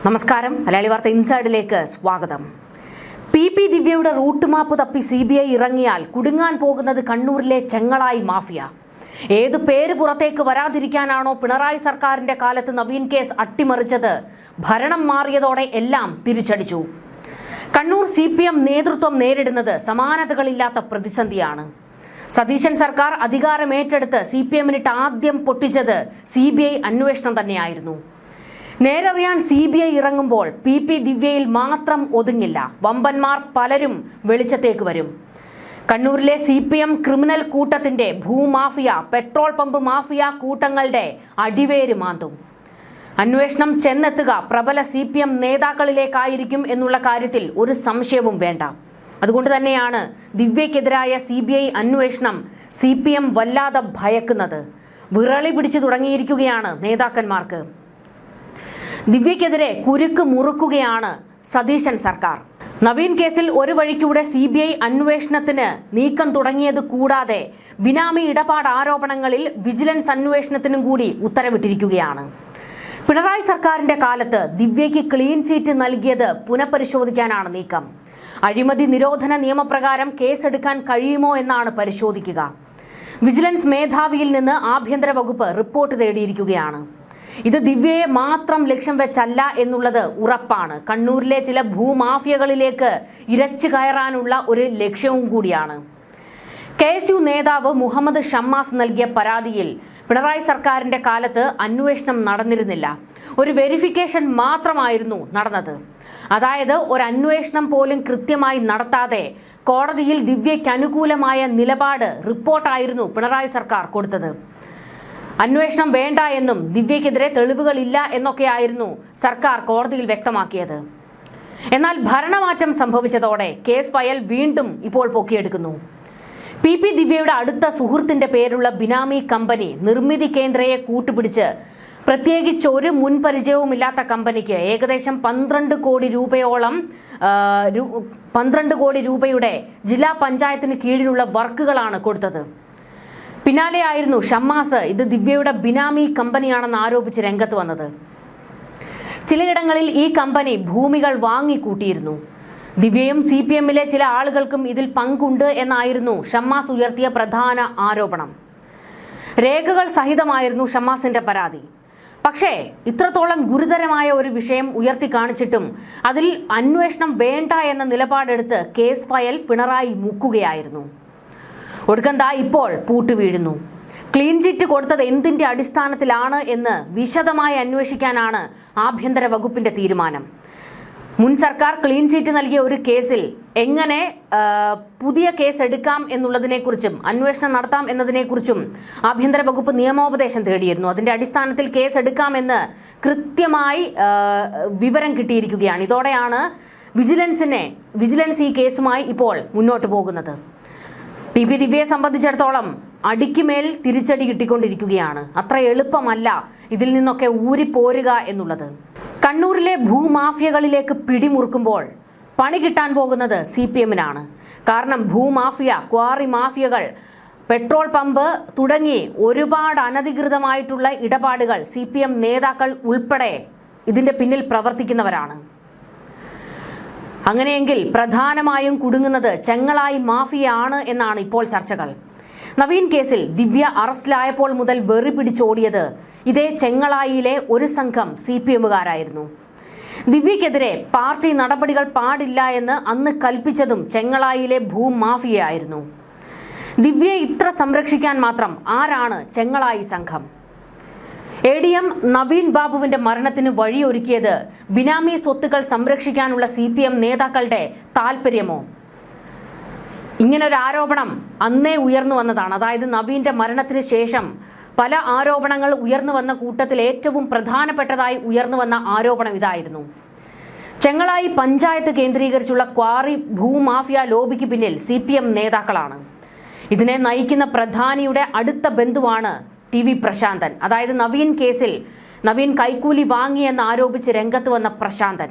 നമസ്കാരം. മലയാളി വാർത്ത ഇൻസൈഡിലേക്ക് സ്വാഗതം. പി ദിവ്യയുടെ റൂട്ട് മാപ്പ് തപ്പി CBI ഇറങ്ങിയാൽ കുടുങ്ങാൻ പോകുന്നത് കണ്ണൂരിലെ ചെങ്ങളായി മാഫിയ. ഏത് പേര് പുറത്തേക്ക് വരാതിരിക്കാനാണോ പിണറായി സർക്കാരിന്റെ കാലത്ത് നവീൻ കേസ് അട്ടിമറിച്ചത്? ഭരണം മാറിയതോടെ എല്ലാം തിരിച്ചടിച്ചു. കണ്ണൂർ CPM നേതൃത്വം നേരിടുന്നത് സമാനതകളില്ലാത്ത പ്രതിസന്ധിയാണ്. സതീശൻ സർക്കാർ അധികാരമേറ്റെടുത്ത് CPM-നിട്ട് ആദ്യം പൊട്ടിച്ചത് CBI അന്വേഷണം തന്നെയായിരുന്നു. നേരറിയാൻ CBI ഇറങ്ങുമ്പോൾ പി ദിവ്യയിൽ മാത്രം ഒതുങ്ങില്ല. വമ്പന്മാർ പലരും വെളിച്ചത്തേക്ക് വരും. കണ്ണൂരിലെ CPM ക്രിമിനൽ കൂട്ടത്തിന്റെ ഭൂമാഫിയ, പെട്രോൾ പമ്പ് മാഫിയ കൂട്ടങ്ങളുടെ അടിവേര് മാന്തും. അന്വേഷണം ചെന്നെത്തുക പ്രബല CPM നേതാക്കളിലേക്കായിരിക്കും എന്നുള്ള കാര്യത്തിൽ ഒരു സംശയവും വേണ്ട. അതുകൊണ്ട് തന്നെയാണ് ദിവ്യക്കെതിരായ CBI അന്വേഷണം CPM വല്ലാതെ ഭയക്കുന്നത്. വിറളി പിടിച്ചു തുടങ്ങിയിരിക്കുകയാണ് നേതാക്കന്മാർക്ക്. ദിവ്യക്കെതിരെ കുരുക്ക് മുറുക്കുകയാണ് സതീശൻ സർക്കാർ. നവീൻ കേസിൽ ഒരു വഴിക്കൂടെ CBI അന്വേഷണത്തിന് നീക്കം തുടങ്ങിയത് കൂടാതെ ബിനാമി ഇടപാട് ആരോപണങ്ങളിൽ വിജിലൻസ് അന്വേഷണത്തിനും കൂടി ഉത്തരവിട്ടിരിക്കുകയാണ്. പിണറായി സർക്കാരിന്റെ കാലത്ത് ദിവ്യയ്ക്ക് ക്ലീൻ ചീറ്റ് നൽകിയത് പുനഃപരിശോധിക്കാനാണ് നീക്കം. അഴിമതി നിരോധന നിയമപ്രകാരം കേസെടുക്കാൻ കഴിയുമോ എന്നാണ് പരിശോധിക്കുക. വിജിലൻസ് മേധാവിയിൽ നിന്ന് ആഭ്യന്തര വകുപ്പ് റിപ്പോർട്ട് തേടിയിരിക്കുകയാണ്. ഇത് ദിവ്യയെ മാത്രം ലക്ഷ്യം വെച്ചല്ല എന്നുള്ളത് ഉറപ്പാണ്. കണ്ണൂരിലെ ചില ഭൂമാഫിയകളിലേക്ക് ഇരച്ചു കയറാനുള്ള ഒരു ലക്ഷ്യവും കൂടിയാണ്. KSU നേതാവ് മുഹമ്മദ് ഷമ്മാസ് നൽകിയ പരാതിയിൽ പിണറായി സർക്കാരിന്റെ കാലത്ത് അന്വേഷണം നടന്നിരുന്നില്ല. ഒരു വെരിഫിക്കേഷൻ മാത്രമായിരുന്നു നടന്നത്. അതായത് ഒരു അന്വേഷണം പോലും കൃത്യമായി നടത്താതെ കോടതിയിൽ ദിവ്യയ്ക്ക് അനുകൂലമായ നിലപാട് റിപ്പോർട്ടായിരുന്നു പിണറായി സർക്കാർ കൊടുത്തത്. അന്വേഷണം വേണ്ട എന്നും ദിവ്യക്കെതിരെ തെളിവുകളില്ല എന്നൊക്കെയായിരുന്നു സർക്കാർ കോടതിയിൽ വ്യക്തമാക്കിയത്. എന്നാൽ ഭരണമാറ്റം സംഭവിച്ചതോടെ കേസ് ഫയൽ വീണ്ടും ഇപ്പോൾ പൊക്കിയെടുക്കുന്നു. പി ദിവ്യയുടെ അടുത്ത സുഹൃത്തിന്റെ പേരുള്ള ബിനാമി കമ്പനി നിർമ്മിതി കേന്ദ്രയെ കൂട്ടുപിടിച്ച് പ്രത്യേകിച്ച് ഒരു മുൻപരിചയവുമില്ലാത്ത കമ്പനിക്ക് ഏകദേശം 12 കോടി രൂപയോളം 12 കോടി രൂപയുടെ ജില്ലാ പഞ്ചായത്തിന് കീഴിലുള്ള വർക്കുകളാണ് കൊടുത്തത്. പിന്നാലെയായിരുന്നു ഷമ്മാസ് ഇത് ദിവ്യയുടെ ബിനാമി കമ്പനിയാണെന്ന് ആരോപിച്ച് രംഗത്ത് വന്നത്. ചിലയിടങ്ങളിൽ ഈ കമ്പനി ഭൂമികൾ വാങ്ങിക്കൂട്ടിയിരുന്നു. ദിവ്യയും CPM-ലെ ചില ആളുകൾക്കും ഇതിൽ പങ്കുണ്ട് എന്നായിരുന്നു ഷമ്മാസ് ഉയർത്തിയ പ്രധാന ആരോപണം. രേഖകൾ സഹിതമായിരുന്നു ഷമ്മാസിന്റെ പരാതി. പക്ഷേ ഇത്രത്തോളം ഗുരുതരമായ ഒരു വിഷയം ഉയർത്തി കാണിച്ചിട്ടും അതിൽ അന്വേഷണം വേണ്ട എന്ന നിലപാടെടുത്ത് കേസ് ഫയൽ പിണറായി മുക്കുകയായിരുന്നു. ഒടുക്കം ഇപ്പോൾ പൂട്ട് വീഴുന്നു. ക്ലീൻ ചിറ്റ് കൊടുത്തത് എന്തിന്റെ അടിസ്ഥാനത്തിലാണ് എന്ന് വിശദമായി അന്വേഷിക്കാനാണ് ആഭ്യന്തര വകുപ്പിന്റെ തീരുമാനം. മുൻ സർക്കാർ ക്ലീൻ ചിറ്റ് നൽകിയ ഒരു കേസിൽ എങ്ങനെ പുതിയ കേസ് എടുക്കാം എന്നുള്ളതിനെക്കുറിച്ചും അന്വേഷണം നടത്താം എന്നതിനെക്കുറിച്ചും ആഭ്യന്തര വകുപ്പ് നിയമോപദേശം തേടിയിരുന്നു. അതിന്റെ അടിസ്ഥാനത്തിൽ കേസ് എടുക്കാമെന്ന് കൃത്യമായി വിവരം കിട്ടിയിരിക്കുകയാണ്. ഇതോടെയാണ് വിജിലൻസ് ഈ കേസുമായി ഇപ്പോൾ മുന്നോട്ട് പോകുന്നത്. പി ദിവ്യയെ സംബന്ധിച്ചിടത്തോളം അടിക്കുമേൽ തിരിച്ചടി കിട്ടിക്കൊണ്ടിരിക്കുകയാണ്. അത്ര എളുപ്പമല്ല ഇതിൽ നിന്നൊക്കെ ഊരിപ്പോരുക എന്നുള്ളത്. കണ്ണൂരിലെ ഭൂമാഫിയകളിലേക്ക് പിടിമുറുക്കുമ്പോൾ പണി കിട്ടാൻ പോകുന്നത് CPM-നാണ്. കാരണം ഭൂമാഫിയ, ക്വാറി മാഫിയകൾ, പെട്രോൾ പമ്പ് തുടങ്ങി ഒരുപാട് അനധികൃതമായിട്ടുള്ള ഇടപാടുകൾ CPM നേതാക്കൾ ഉൾപ്പെടെ ഇതിന്റെ പിന്നിൽ പ്രവർത്തിക്കുന്നവരാണ്. അങ്ങനെയെങ്കിൽ പ്രധാനമായും കുടുങ്ങുന്നത് ചെങ്ങളായി മാഫിയയാണ് എന്നാണ് ഇപ്പോൾ ചർച്ചകൾ. നവീൻ കേസിൽ ദിവ്യ അറസ്റ്റിലായപ്പോൾ മുതൽ വെറി പിടിച്ചോടിയത് ഇതേ ചെങ്ങളായിയിലെ ഒരു സംഘം CPM-കാരായിരുന്നു. ദിവ്യക്കെതിരെ പാർട്ടി നടപടികൾ പാടില്ല എന്ന് അന്ന് കൽപ്പിച്ചതും ചെങ്ങളായിയിലെ ഭൂമാഫിയയായിരുന്നു. ദിവ്യയെ ഇത്ര സംരക്ഷിക്കാൻ മാത്രം ആരാണ് ചെങ്ങളായി സംഘം? ADM നവീൻ ബാബുവിന്റെ മരണത്തിന് വഴിയൊരുക്കിയത് ബിനാമി സ്വത്തുക്കൾ സംരക്ഷിക്കാനുള്ള CPM നേതാക്കളുടെ താല്പര്യമോ? ഇങ്ങനൊരു ആരോപണം അന്നേ ഉയർന്നു വന്നതാണ്. അതായത് നവീന്റെ മരണത്തിന് ശേഷം പല ആരോപണങ്ങൾ ഉയർന്നു വന്ന കൂട്ടത്തിൽ ഏറ്റവും പ്രധാനപ്പെട്ടതായി ഉയർന്നു വന്ന ആരോപണം ഇതായിരുന്നു. ചെങ്ങളായി പഞ്ചായത്ത് കേന്ദ്രീകരിച്ചുള്ള ക്വാറി ഭൂമാഫിയ ലോബിക്ക് പിന്നിൽ CPM നേതാക്കളാണ്. ഇതിനെ നയിക്കുന്ന പ്രധാനിയുടെ അടുത്ത ബന്ധുവാണ് TV പ്രശാന്തൻ. അതായത് നവീൻ കേസിൽ നവീൻ കൈക്കൂലി വാങ്ങിയെന്ന് ആരോപിച്ച് രംഗത്ത് വന്ന പ്രശാന്തൻ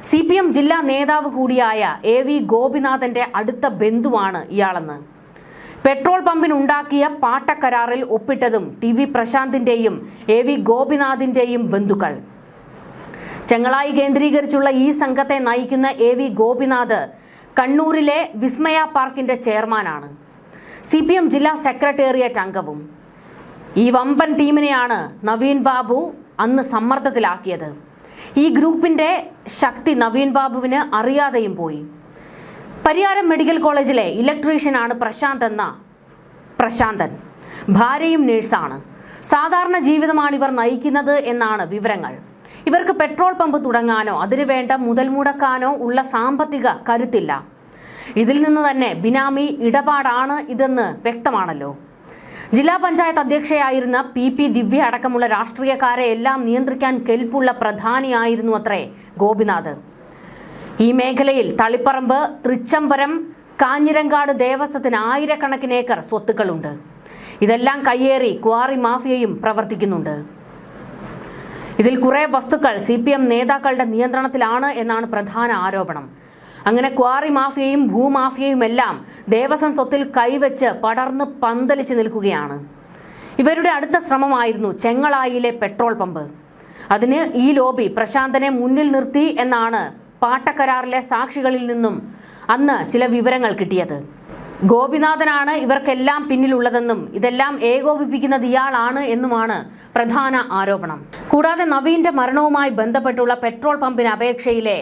CPM ജില്ലാ നേതാവ് കൂടിയായ AV ഗോപിനാഥന്റെ അടുത്ത ബന്ധുവാണ് ഇയാളെന്ന്. പെട്രോൾ പമ്പിനുണ്ടാക്കിയ പാട്ടക്കരാറിൽ ഒപ്പിട്ടതും TV പ്രശാന്തിന്റെയും AV ഗോപിനാഥിന്റെയും ബന്ധുക്കൾ. ചെങ്ങളായി കേന്ദ്രീകരിച്ചുള്ള ഈ സംഘത്തെ നയിക്കുന്ന AV ഗോപിനാഥ് കണ്ണൂരിലെ വിസ്മയ പാർക്കിന്റെ ചെയർമാനാണ്. CPM ജില്ലാ സെക്രട്ടേറിയറ്റ് അംഗവും. ഈ വമ്പൻ ടീമിനെയാണ് നവീൻ ബാബു അന്ന് സമ്മർദ്ദത്തിലാക്കിയത്. ഈ ഗ്രൂപ്പിന്റെ ശക്തി നവീൻ ബാബുവിന് അറിയാതെയും പോയി. പരിയാരം മെഡിക്കൽ കോളേജിലെ ഇലക്ട്രീഷ്യനാണ് പ്രശാന്തൻ. ഭാര്യയും നേഴ്സാണ്. സാധാരണ ജീവിതമാണ് ഇവർ നയിക്കുന്നത് എന്നാണ് വിവരങ്ങൾ. ഇവർക്ക് പെട്രോൾ പമ്പ് തുടങ്ങാനോ അതിനുവേണ്ട മുതൽ മുടക്കാനോ ഉള്ള സാമ്പത്തിക കരുത്തില്ല. ഇതിൽ നിന്ന് തന്നെ ബിനാമി ഇടപാടാണ് ഇതെന്ന് വ്യക്തമാണല്ലോ. ജില്ലാ പഞ്ചായത്ത് അധ്യക്ഷയായിരുന്ന PP ദിവ്യ അടക്കമുള്ള രാഷ്ട്രീയക്കാരെ എല്ലാം നിയന്ത്രിക്കാൻ കെൽപ്പുള്ള പ്രധാനിയായിരുന്നു അത്രേ ഗോപിനാഥ്. ഈ മേഖലയിൽ തളിപ്പറമ്പ്, തൃച്ചംബരം, കാഞ്ഞിരങ്കാട് ദേവസ്വത്തിന് ആയിരക്കണക്കിന് ഏക്കർ സ്വത്തുക്കളുണ്ട്. ഇതെല്ലാം കയ്യേറി ക്വാറി മാഫിയയും പ്രവർത്തിക്കുന്നുണ്ട്. ഇതിൽ കുറെ വസ്തുക്കൾ CPM നേതാക്കളുടെ നിയന്ത്രണത്തിലാണ് എന്നാണ് പ്രധാന ആരോപണം. അങ്ങനെ ക്വാറി മാഫിയയും ഭൂമാഫിയയുമെല്ലാം ദേവസ്വം സ്വത്തിൽ കൈവച്ച് പടർന്ന് പന്തലിച്ച് നിൽക്കുകയാണ്. ഇവരുടെ അടുത്ത ശ്രമമായിരുന്നു ചെങ്ങളായിലെ പെട്രോൾ പമ്പ്. അതിന് ഈ ലോബി പ്രശാന്തനെ മുന്നിൽ നിർത്തി എന്നാണ് പാട്ടക്കരാറിലെ സാക്ഷികളിൽ നിന്നും അന്ന് ചില വിവരങ്ങൾ കിട്ടിയത്. ഗോപിനാഥനാണ് ഇവർക്കെല്ലാം പിന്നിലുള്ളതെന്നും ഇതെല്ലാം ഏകോപിപ്പിക്കുന്നത് ഇയാളാണ് എന്നുമാണ് പ്രധാന ആരോപണം. കൂടാതെ നവീന്റെ മരണവുമായി ബന്ധപ്പെട്ടുള്ള പെട്രോൾ പമ്പിന് അപേക്ഷയിലെ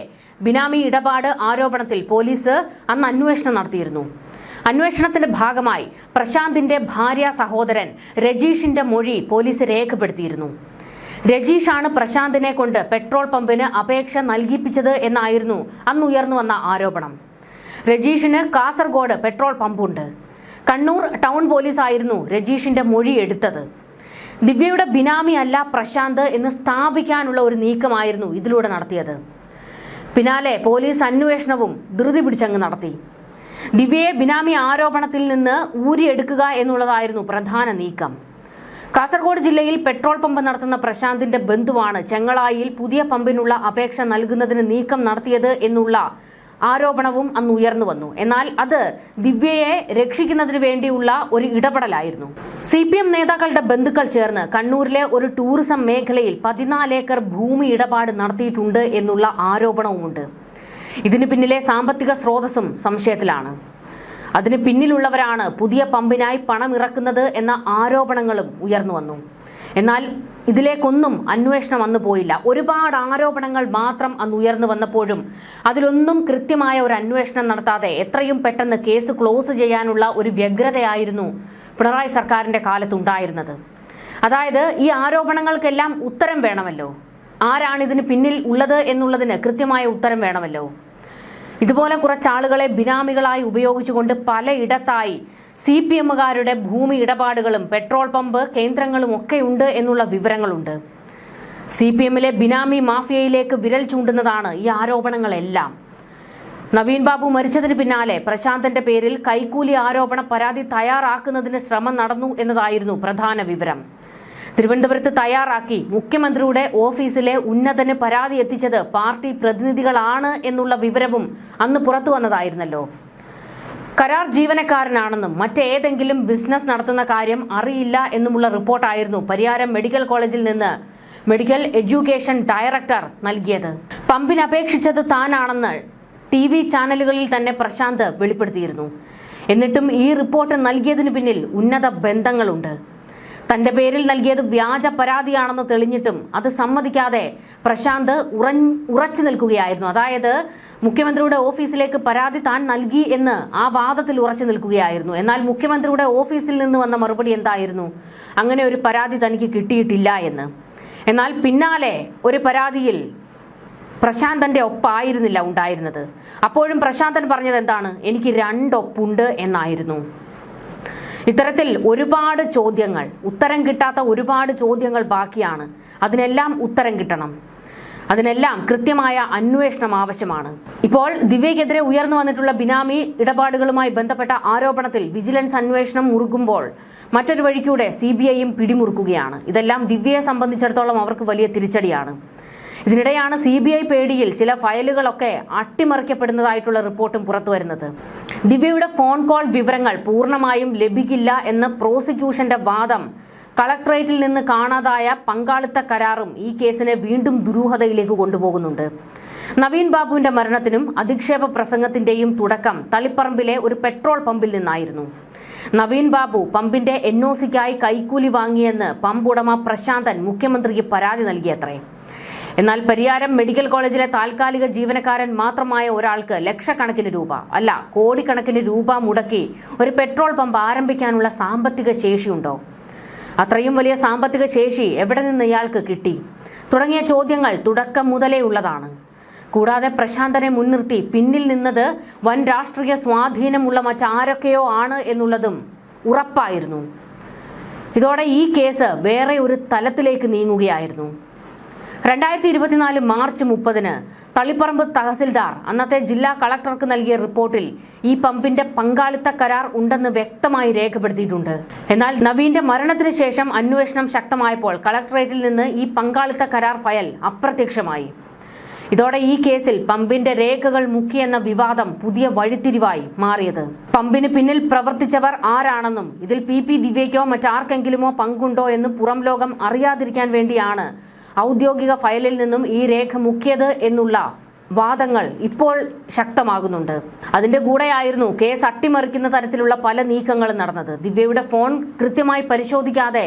ബിനാമി ഇടപാട് ആരോപണത്തിൽ പോലീസ് അന്ന് അന്വേഷണം നടത്തിയിരുന്നു. അന്വേഷണത്തിന്റെ ഭാഗമായി പ്രശാന്തിന്റെ ഭാര്യ സഹോദരൻ രജീഷിന്റെ മൊഴി പോലീസ് രേഖപ്പെടുത്തിയിരുന്നു. രജീഷാണ് പ്രശാന്തിനെ കൊണ്ട് പെട്രോൾ പമ്പിന് അപേക്ഷ നൽകിപ്പിച്ചത് എന്നായിരുന്നു അന്ന് ഉയർന്നു വന്ന ആരോപണം. രജീഷിന് കാസർഗോഡ് പെട്രോൾ പമ്പുണ്ട്. കണ്ണൂർ ടൗൺ പോലീസായിരുന്നു രജീഷിന്റെ മൊഴി എടുത്തത്. ദിവ്യയുടെ ബിനാമി അല്ല പ്രശാന്ത് എന്ന് സ്ഥാപിക്കാനുള്ള ഒരു നീക്കമായിരുന്നു ഇതിലൂടെ നടത്തിയത്. പിന്നാലെ പോലീസ് അന്വേഷണവും ധൃതി പിടിച്ചങ്ങ് നടത്തി. ദിവ്യയെ ബിനാമി ആരോപണത്തിൽ നിന്ന് ഊരിയെടുക്കുക എന്നുള്ളതായിരുന്നു പ്രധാന നീക്കം. കാസർഗോഡ് ജില്ലയിൽ പെട്രോൾ പമ്പ് നടത്തുന്ന പ്രശാന്തിന്റെ ബന്ധുവാണ് ചെങ്ങളായിൽ പുതിയ പമ്പിനുള്ള അപേക്ഷ നൽകുന്നതിന് നീക്കം നടത്തിയത് എന്നുള്ള ആരോപണവും അന്ന് ഉയർന്നു വന്നു. എന്നാൽ അത് ദിവ്യയെ രക്ഷിക്കുന്നതിന് വേണ്ടിയുള്ള ഒരു ഇടപെടലായിരുന്നു. CPM നേതാക്കളുടെ ബന്ധുക്കൾ ചേർന്ന് കണ്ണൂരിലെ ഒരു ടൂറിസം മേഖലയിൽ 14 ഏക്കർ ഭൂമി ഇടപാട് നടത്തിയിട്ടുണ്ട് എന്നുള്ള ആരോപണവുമുണ്ട്. ഇതിന് പിന്നിലെ സാമ്പത്തിക സ്രോതസ്സും സംശയത്തിലാണ്. അതിന് പിന്നിലുള്ളവരാണ് പുതിയ പമ്പിനായി പണം ഇറക്കുന്നത് എന്ന ആരോപണങ്ങളും ഉയർന്നു വന്നു. എന്നാൽ ഇതിലേക്കൊന്നും അന്വേഷണം അന്ന് പോയില്ല. ഒരുപാട് ആരോപണങ്ങൾ മാത്രം അന്ന് ഉയർന്നു വന്നപ്പോഴും അതിലൊന്നും കൃത്യമായ ഒരു അന്വേഷണം നടത്താതെ എത്രയും പെട്ടെന്ന് കേസ് ക്ലോസ് ചെയ്യാനുള്ള ഒരു വ്യഗ്രതയായിരുന്നു പിണറായി സർക്കാരിന്റെ കാലത്തുണ്ടായിരുന്നത്. അതായത് ഈ ആരോപണങ്ങൾക്കെല്ലാം ഉത്തരം വേണമല്ലോ. ആരാണ് ഇതിന് പിന്നിൽ ഉള്ളത് എന്നുള്ളതിന് കൃത്യമായ ഉത്തരം വേണമല്ലോ. ഇതുപോലെ കുറച്ചാളുകളെ ബിനാമികളായി ഉപയോഗിച്ചുകൊണ്ട് പലയിടത്തായി CPMകാരുടെ ഭൂമി ഇടപാടുകളും പെട്രോൾ പമ്പ് കേന്ദ്രങ്ങളും ഒക്കെ ഉണ്ട് എന്നുള്ള വിവരങ്ങളുണ്ട്. CPMലെ ബിനാമി മാഫിയയിലേക്ക് വിരൽ ചൂണ്ടുന്നതാണ് ഈ ആരോപണങ്ങളെല്ലാം. നവീൻ ബാബു മരിച്ചതിന് പിന്നാലെ പ്രശാന്തന്റെ പേരിൽ കൈക്കൂലി ആരോപണ പരാതി തയ്യാറാക്കുന്നതിന് ശ്രമം നടന്നു എന്നതായിരുന്നു പ്രധാന വിവരം. തിരുവനന്തപുരത്ത് തയ്യാറാക്കി മുഖ്യമന്ത്രിയുടെ ഓഫീസിലെ ഉന്നതന് പരാതി എത്തിച്ചത് പാർട്ടി പ്രതിനിധികളാണ് എന്നുള്ള വിവരവും അന്ന് പുറത്തു വന്നതായിരുന്നല്ലോ. കരാർ ജീവനക്കാരനാണെന്നും മറ്റേതെങ്കിലും ബിസിനസ് നടത്തുന്ന കാര്യം അറിയില്ല എന്നുമുള്ള റിപ്പോർട്ടായിരുന്നു പരിയാരം മെഡിക്കൽ കോളേജിൽ നിന്ന് മെഡിക്കൽ എഡ്യൂക്കേഷൻ ഡയറക്ടർ നൽകിയത്. പമ്പിന് അപേക്ഷിച്ചത് താനാണെന്ന് TV ചാനലുകളിൽ തന്നെ പ്രശാന്ത് വെളിപ്പെടുത്തിയിരുന്നു. എന്നിട്ടും ഈ റിപ്പോർട്ട് നൽകിയതിന് പിന്നിൽ ഉന്നത ബന്ധങ്ങളുണ്ട്. തന്റെ പേരിൽ നൽകിയത് വ്യാജ പരാതിയാണെന്ന് തെളിഞ്ഞിട്ടും അത് സമ്മതിക്കാതെ പ്രശാന്ത് ഉറച്ചു നിൽക്കുകയായിരുന്നു. അതായത് മുഖ്യമന്ത്രിയുടെ ഓഫീസിലേക്ക് പരാതി താൻ നൽകി എന്ന് ആ വാദത്തിൽ ഉറച്ചു നിൽക്കുകയായിരുന്നു. എന്നാൽ മുഖ്യമന്ത്രിയുടെ ഓഫീസിൽ നിന്ന് വന്ന മറുപടി എന്തായിരുന്നു? അങ്ങനെ ഒരു പരാതി തനിക്ക് കിട്ടിയിട്ടില്ല എന്ന്. എന്നാൽ പിന്നാലെ ഒരു പരാതിയിൽ പ്രശാന്തന്റെ ഒപ്പായിരുന്നില്ല ഉണ്ടായിരുന്നത്. അപ്പോഴും പ്രശാന്തൻ പറഞ്ഞത് എന്താണ്? എനിക്ക് 2 ഒപ്പുണ്ട് എന്നായിരുന്നു. ഇത്തരത്തിൽ ഒരുപാട് ചോദ്യങ്ങൾ, ഉത്തരം കിട്ടാത്ത ഒരുപാട് ചോദ്യങ്ങൾ ബാക്കിയാണ്. അതിനെല്ലാം ഉത്തരം കിട്ടണം. അതിനെല്ലാം കൃത്യമായ അന്വേഷണം ആവശ്യമാണ്. ഇപ്പോൾ ദിവ്യക്കെതിരെ ഉയർന്നു വന്നിട്ടുള്ള ബിനാമി ഇടപാടുകളുമായി ബന്ധപ്പെട്ട ആരോപണത്തിൽ വിജിലൻസ് അന്വേഷണം മുറുകുമ്പോൾ മറ്റൊരു വഴിക്കൂടെ CBIയും പിടിമുറുക്കുകയാണ്. ഇതെല്ലാം ദിവ്യയെ സംബന്ധിച്ചിടത്തോളം അവർക്ക് വലിയ തിരിച്ചടിയാണ്. ഇതിനിടെയാണ് CBI പേടിയിൽ ചില ഫയലുകളൊക്കെ അട്ടിമറിക്കപ്പെടുന്നതായിട്ടുള്ള റിപ്പോർട്ടും പുറത്തു വരുന്നത്. ദിവ്യയുടെ ഫോൺ കോൾ വിവരങ്ങൾ പൂർണ്ണമായും ലഭിക്കില്ല എന്ന പ്രോസിക്യൂഷന്റെ വാദം കളക്ടറേറ്റിൽ നിന്ന് കാണാതായ പങ്കാളിത്ത കരാറും ഈ കേസിനെ വീണ്ടും ദുരൂഹതയിലേക്ക് കൊണ്ടുപോകുന്നുണ്ട്. നവീൻ ബാബുവിന്റെ മരണത്തിനും അധിക്ഷേപ പ്രസംഗത്തിന്റെയും തുടക്കം തളിപ്പറമ്പിലെ ഒരു പെട്രോൾ പമ്പിൽ നിന്നായിരുന്നു. നവീൻ ബാബു പമ്പിന്റെ NOCക്കായി കൈക്കൂലി വാങ്ങിയെന്ന് പമ്പ് ഉടമ പ്രശാന്തൻ മുഖ്യമന്ത്രിക്ക് പരാതി നൽകിയത്രേ. എന്നാൽ പരിയാരം മെഡിക്കൽ കോളേജിലെ താൽക്കാലിക ജീവനക്കാരൻ മാത്രമായ ഒരാൾക്ക് ലക്ഷക്കണക്കിന് രൂപ അല്ല കോടിക്കണക്കിന് രൂപ മുടക്കി ഒരു പെട്രോൾ പമ്പ് ആരംഭിക്കാനുള്ള സാമ്പത്തിക ശേഷിയുണ്ടോ? അത്രയും വലിയ സാമ്പത്തിക ശേഷി എവിടെ നിന്ന് ഇയാൾക്ക് കിട്ടി? തുടങ്ങിയ ചോദ്യങ്ങൾ തുടക്കം മുതലേ ഉള്ളതാണ്. കൂടാതെ പ്രശാന്തനെ മുൻനിർത്തി പിന്നിൽ നിന്നത് വൻ രാഷ്ട്രീയ സ്വാധീനമുള്ള മറ്റാരൊക്കെയോ ആണ് എന്നുള്ളതും ഉറപ്പായിരുന്നു. ഇതോടെ ഈ കേസ് വേറെ ഒരു തലത്തിലേക്ക് നീങ്ങുകയായിരുന്നു. 2024 മാർച്ച് 30 തളിപ്പറമ്പ് തഹസിൽദാർ അന്നത്തെ ജില്ലാ കളക്ടർക്ക് നൽകിയ റിപ്പോർട്ടിൽ ഈ പമ്പിന്റെ പങ്കാളിത്ത കരാർ ഉണ്ടെന്ന് വ്യക്തമായി രേഖപ്പെടുത്തിയിട്ടുണ്ട്. എന്നാൽ നവീന്റെ മരണത്തിന് ശേഷം അന്വേഷണം ശക്തമായപ്പോൾ കളക്ടറേറ്റിൽ നിന്ന് ഈ പങ്കാളിത്ത കരാർ ഫയൽ അപ്രത്യക്ഷമായി. ഇതോടെ ഈ കേസിൽ പമ്പിന്റെ രേഖകൾ മുക്കിയെന്ന വിവാദം പുതിയ വഴിത്തിരിവായി മാറിയത്. പമ്പിന് പിന്നിൽ പ്രവർത്തിച്ചവർ ആരാണെന്നും ഇതിൽ PP ദിവ്യയ്ക്കോ മറ്റാർക്കെങ്കിലുമോ പങ്കുണ്ടോ എന്ന് പുറം ലോകം അറിയാതിരിക്കാൻ വേണ്ടിയാണ് ഔദ്യോഗിക ഫയലിൽ നിന്നും ഈ രേഖ മുക്കിയത് എന്നുള്ള വാദങ്ങൾ ഇപ്പോൾ ശക്തമാകുന്നുണ്ട്. അതിന്റെ കൂടെയായിരുന്നു കേസ് അട്ടിമറിക്കുന്ന തരത്തിലുള്ള പല നീക്കങ്ങളും നടന്നത്. ദിവ്യയുടെ ഫോൺ കൃത്യമായി പരിശോധിക്കാതെ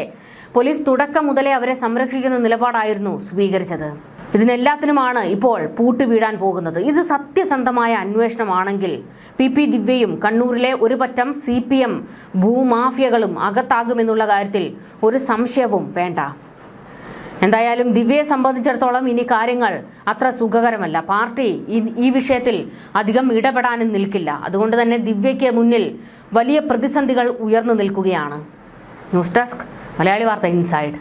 പോലീസ് തുടക്കം മുതലേ അവരെ സംരക്ഷിക്കുന്ന നിലപാടായിരുന്നു സ്വീകരിച്ചത്. ഇതിനെല്ലാത്തിനുമാണ് ഇപ്പോൾ പൂട്ടുവീഴാൻ പോകുന്നത്. ഇത് സത്യസന്ധമായ അന്വേഷണമാണെങ്കിൽ PP ദിവ്യയും കണ്ണൂരിലെ ഒരു പറ്റം CPM ഭൂമാഫിയകളും അകത്താകുമെന്നുള്ള കാര്യത്തിൽ ഒരു സംശയവും വേണ്ട. എന്തായാലും ദിവ്യയെ സംബന്ധിച്ചിടത്തോളം ഇനി കാര്യങ്ങൾ അത്ര സുഖകരമല്ല. പാർട്ടി ഈ വിഷയത്തിൽ അധികം ഇടപെടാനും നിൽക്കില്ല. അതുകൊണ്ട് തന്നെ ദിവ്യയ്ക്ക് മുന്നിൽ വലിയ പ്രതിസന്ധികൾ ഉയർന്നു നിൽക്കുകയാണ്. ന്യൂസ് ഡെസ്ക് മലയാളി വാർത്ത ഇൻസൈഡ്.